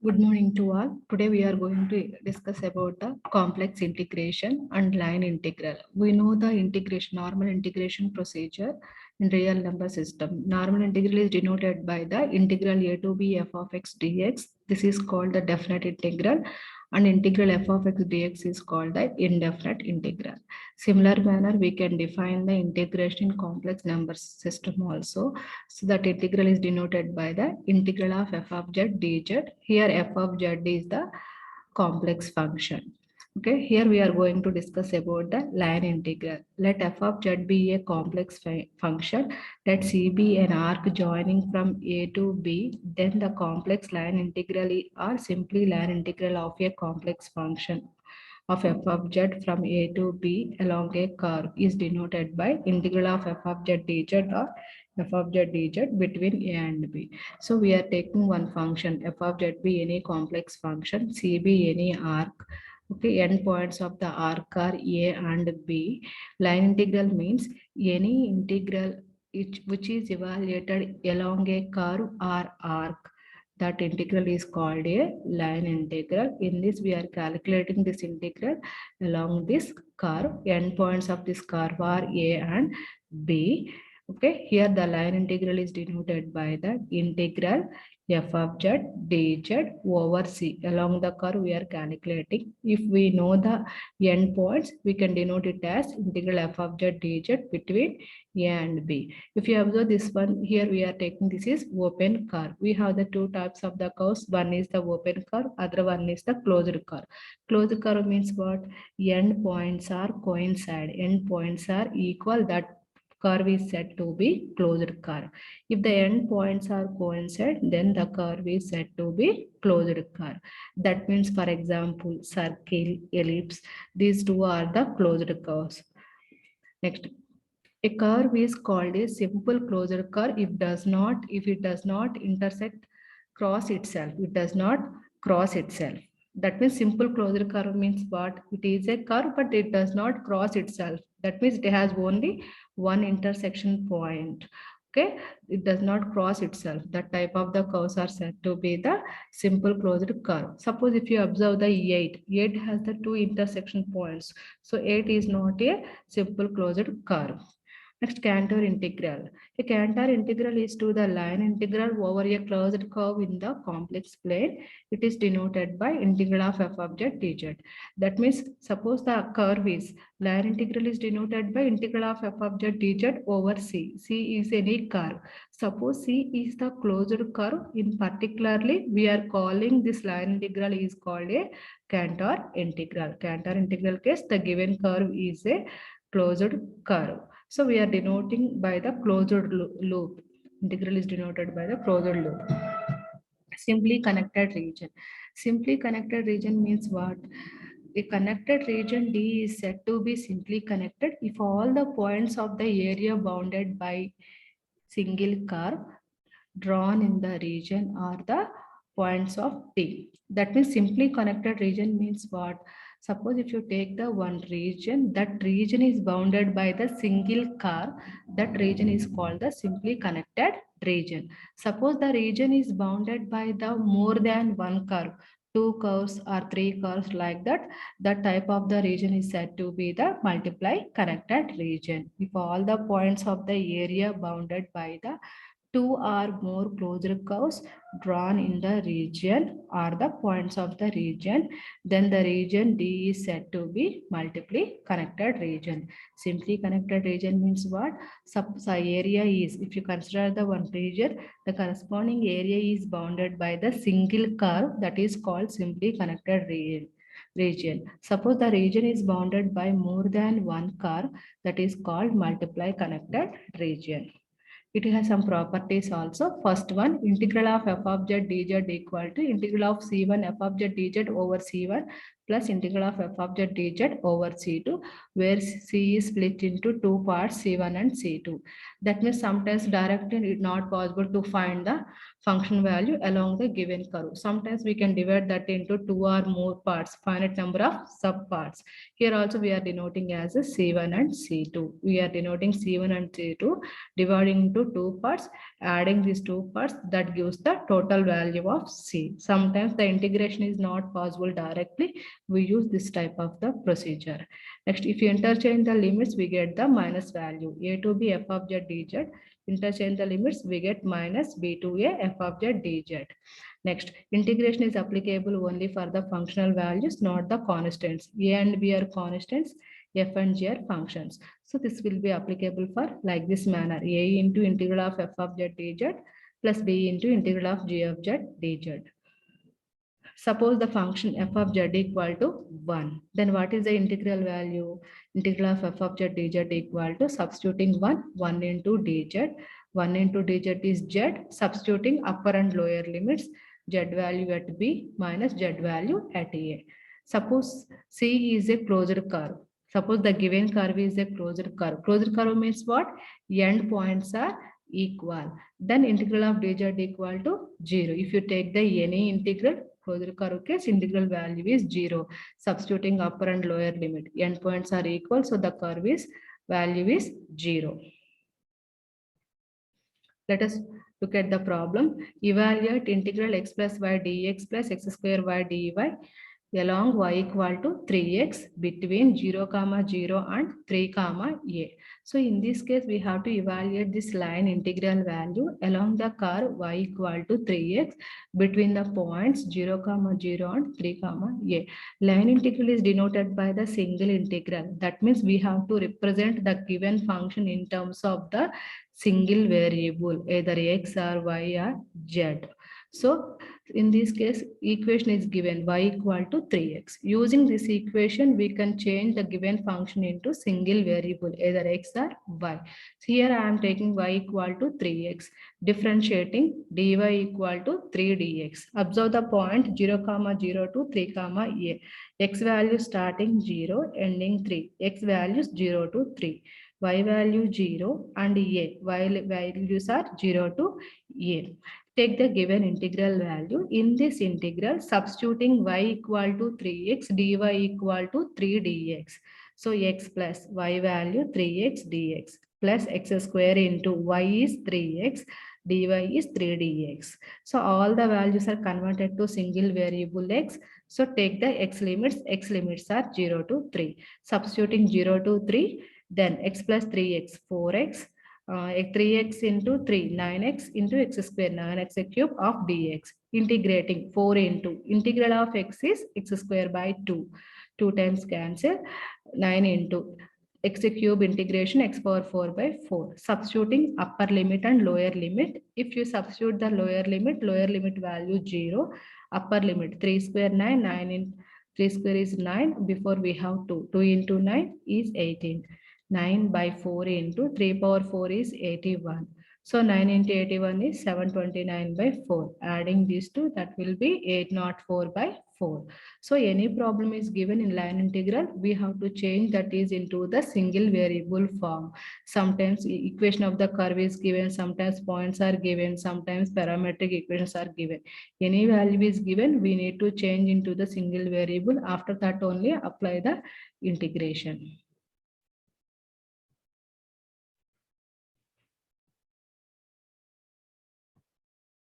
Good morning to all. Today we are going to discuss about the complex integration and line integral. We know the integration, normal integration procedure in real number system. Normal integral is denoted by the integral a to b f of x dx. This is called the definite integral, and integral f of x dx is called the indefinite integral. Similar manner, we can define the integration in complex number system also. So that integral is denoted by the integral of f of z dz. Here f of z is the complex function. Okay, here we are going to discuss about the line integral. Let f of z be a complex function. Let c be an arc joining from a to b. Then the complex line integral or simply line integral of a complex function of f of z from a to b along a curve is denoted by integral of f of z dz or f of z dz between a and b. So we are taking one function f of z be any complex function, c be any arc. Okay, endpoints of the arc are a and b. Line integral means any integral which is evaluated along a curve or arc. That integral is called a line integral. In this, we are calculating this integral along this curve. Endpoints of this curve are a and b. Okay, here the line integral is denoted by the integral f of z dz over c. Along the curve we are calculating. If we know the endpoints, we can denote it as integral f of z dz between a and b. If you observe this one, here we are taking this is open curve. We have the two types of the curves. One is the open curve, other one is the closed curve. Closed curve means what? End points are coincide. End points are equal. That curve is said to be closed curve. If the end points are coincide, then the curve is said to be closed curve. That means, for example, circle, ellipse, these two are the closed curves. Next, a curve is called a simple closed curve if it does not intersect cross itself. It does not cross itself. That means simple closed curve means what? It is a curve, but it does not cross itself. That means it has only one intersection point. Okay, it does not cross itself. That type of the curves are said to be the simple closed curve. Suppose if you observe the 8 has the two intersection points. So 8 is not a simple closed curve. Next, Cantor integral. A Cantor integral is to the line integral over a closed curve in the complex plane. It is denoted by integral of f of z dz. That means, suppose the curve is line integral is denoted by integral of f of z dz over c. C is any curve. Suppose C is the closed curve. In particularly, we are calling this line integral is called a Cantor integral. Cantor integral case, the given curve is a closed curve. So we are denoting by the closed loop. Integral is denoted by the closed loop. Simply connected region. Simply connected region means what? A connected region D is said to be simply connected if all the points of the area bounded by single curve drawn in the region are the points of D. That means simply connected region means what? Suppose if you take the one region, that region is bounded by the single curve, that region is called the simply connected region. Suppose the region is bounded by the more than one curve, two curves or three curves like that, the type of the region is said to be the multiply connected region. If all the points of the area bounded by the two or more closed curves drawn in the region are the points of the region, then the region D is said to be multiply connected region. Simply connected region means what? Area is, if you consider the one region, the corresponding area is bounded by the single curve, that is called simply connected region. Suppose the region is bounded by more than one curve, that is called multiply connected region. It has some properties also. First one, integral of f of z dz equal to integral of c1 f of z dz over c1 plus integral of f of z dz over C2, where C is split into two parts, C1 and C2. That means sometimes directly it's not possible to find the function value along the given curve. Sometimes we can divide that into two or more parts, finite number of subparts. Here also we are denoting as a C1 and C2. We are denoting C1 and C2, dividing into two parts, adding these two parts, that gives the total value of C. Sometimes the integration is not possible directly. We use this type of the procedure. Next, if you interchange the limits, we get the minus value. A to b f of z dz. Interchange the limits, we get minus b to a f of z dz. Next, integration is applicable only for the functional values, not the constants. A and b are constants, f and g are functions. So this will be applicable for like this manner. A into integral of f of z dz plus b into integral of g of z dz. Suppose the function f of z equal to 1. Then what is the integral value? Integral of f of z dz equal to substituting 1 into dz. 1 into dz is z, substituting upper and lower limits, z value at b minus z value at a. Suppose C is a closed curve. Suppose the given curve is a closed curve. Closed curve means what? End points are equal. Then integral of dz equal to 0. If you take the any integral, closed curve case, integral value is 0. Substituting upper and lower limit. Endpoints are equal, so the curve is value is 0. Let us look at the problem. Evaluate integral x plus y dx plus x square y dy along y equal to 3x between 0, 0 and 3, a. So in this case, we have to evaluate this line integral value along the curve y equal to 3x between the points 0, 0 and 3, a. Line integral is denoted by the single integral. That means we have to represent the given function in terms of the single variable, either x or y or z. So in this case, equation is given y equal to 3x. Using this equation, we can change the given function into single variable, either x or y. So here I am taking y equal to 3x, differentiating dy equal to 3 dx. Observe the point 0, 0 to 3, a. X value starting 0, ending 3. X values 0 to 3. Y value 0 and a. Y values are 0 to a. Take the given integral value. In this integral, substituting y equal to 3x, dy equal to 3 dx. So x plus y value 3x dx plus x square into y is 3x, dy is 3 dx. So all the values are converted to single variable x. So take the x limits are 0 to 3. Substituting 0 to 3, then x plus 3x, 4x, 3x into 3, 9x into x square, 9x cube of dx. Integrating 4 into integral of x is x square by 2. 2 times cancel, 9 into x cube integration x power 4 by 4. Substituting upper limit and lower limit. If you substitute the lower limit value 0, upper limit 3 square 9, 9 in 3 square is 9. Before we have 2. 2 into 9 is 18. 9 by 4 into 3 power 4 is 81. So 9 into 81 is 729 by 4. Adding these two, that will be 804 by 4. So any problem is given in line integral, we have to change that is into the single variable form. Sometimes equation of the curve is given, sometimes points are given, sometimes parametric equations are given. Any value is given, we need to change into the single variable. After that only apply the integration.